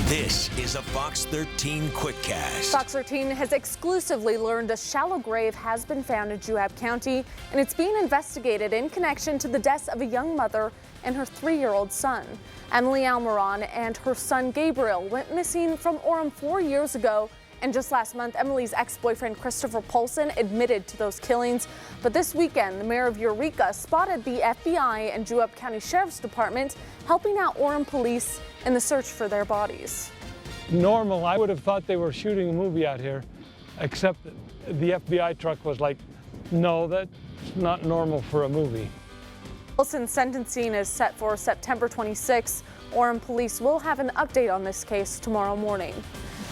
This is a Fox 13 Quickcast. Fox 13 has exclusively learned a shallow grave has been found in Juab County, and it's being investigated in connection to the deaths of a young mother and her 3-year-old son. Emily Almiron and her son Gabriel went missing from Orem 4 years ago, and just last month, Emily's ex-boyfriend Christopher Polson admitted to those killings. But this weekend, the mayor of Eureka spotted the FBI and Juab County Sheriff's Department helping out Orem police in the search for their bodies. Normal, I would have thought they were shooting a movie out here, except the FBI truck was like, no, that's not normal for a movie. Polson's sentencing is set for September 26. Orem police will have an update on this case tomorrow morning.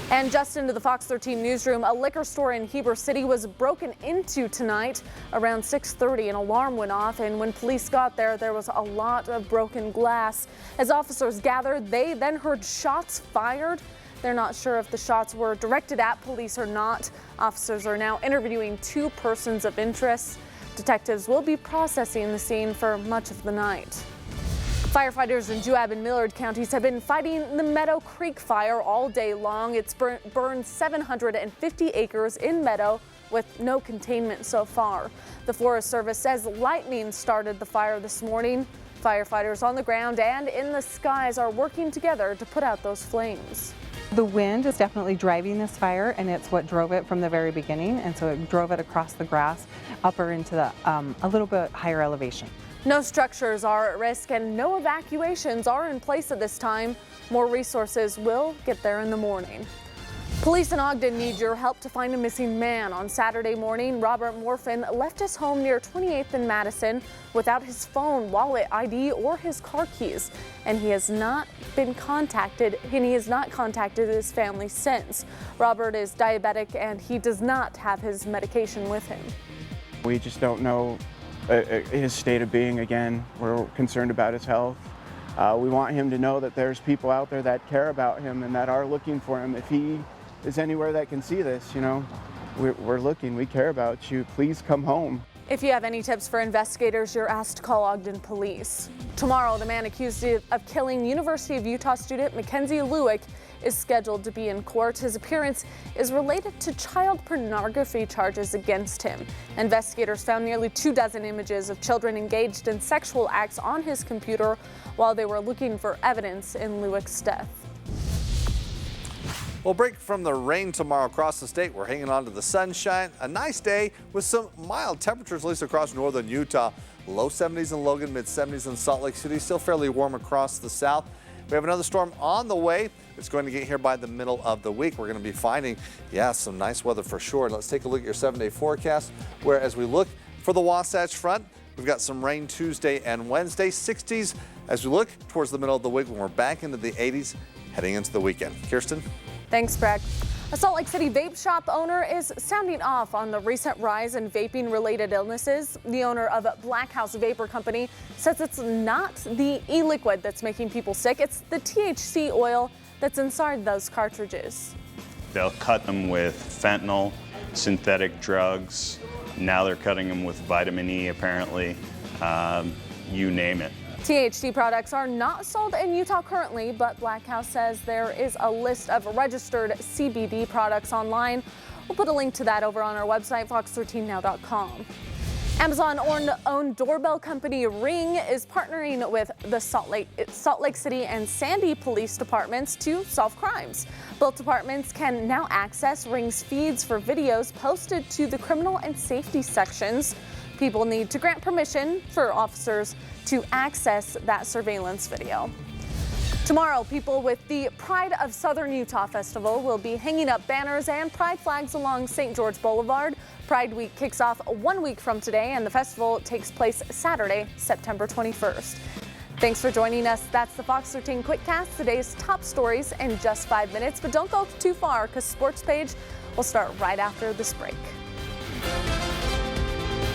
And just into the Fox 13 newsroom, a liquor store in Heber City was broken into tonight. Around 6:30, an alarm went off, and when police got there, there was a lot of broken glass. As officers gathered, they then heard shots fired. They're not sure if the shots were directed at police or not. Officers are now interviewing 2 persons of interest. Detectives will be processing the scene for much of the night. Firefighters in Juab and Millard counties have been fighting the Meadow Creek fire all day long. It's burned 750 acres in Meadow with no containment so far. The Forest Service says lightning started the fire this morning. Firefighters on the ground and in the skies are working together to put out those flames. The wind is definitely driving this fire, and it's what drove it from the very beginning, and so it drove it across the grass up or into the a little bit higher elevation. No structures are at risk and no evacuations are in place at this time. More resources will get there in the morning. Police in Ogden need your help to find a missing man. On Saturday morning, Robert Morphin left his home near 28th and Madison without his phone, wallet, ID, or his car keys. And he has not been contacted, and he has not contacted his family since. Robert is diabetic and he does not have his medication with him. We just don't know his state of being again. We're concerned about his health. We want him to know that there's people out there that care about him and that are looking for him. If he is anywhere that can see this, you know, we're looking, we care about you. Please come home. If you have any tips for investigators, you're asked to call Ogden Police. Tomorrow, the man accused of killing University of Utah student Mackenzie Looook is scheduled to be in court. His appearance is related to child pornography charges against him. Investigators found nearly 24 images of children engaged in sexual acts on his computer while they were looking for evidence in Loouk's death. We'll break from the rain tomorrow across the state. We're hanging on to the sunshine. A nice day with some mild temperatures, at least across northern Utah. Low 70s in Logan, mid 70s in Salt Lake City. Still fairly warm across the south. We have another storm on the way. It's going to get here by the middle of the week. We're going to be finding, some nice weather for sure. And let's take a look at your 7-day forecast, where as we look for the Wasatch Front, we've got some rain Tuesday and Wednesday, 60s as we look towards the middle of the week when we're back into the 80s heading into the weekend. Kirsten? Thanks, Brad. A Salt Lake City vape shop owner is sounding off on the recent rise in vaping-related illnesses. The owner of Black House Vapor Company says it's not the e-liquid that's making people sick, it's the THC oil that's inside those cartridges. They'll cut them with fentanyl, synthetic drugs. Now they're cutting them with vitamin E, apparently. You name it. THC products are not sold in Utah currently, but Black House says there is a list of registered CBD products online. We'll put a link to that over on our website, fox13now.com. Amazon-owned doorbell company Ring is partnering with the Salt Lake City and Sandy police departments to solve crimes. Both departments can now access Ring's feeds for videos posted to the criminal and safety sections. People need to grant permission for officers to access that surveillance video. Tomorrow, people with the Pride of Southern Utah Festival will be hanging up banners and pride flags along St. George Boulevard. Pride Week kicks off 1 week from today, and the festival takes place Saturday, September 21st. Thanks for joining us. That's the Fox 13 Quickcast, today's top stories in just 5 minutes. But don't go too far, because Sports Page will start right after this break.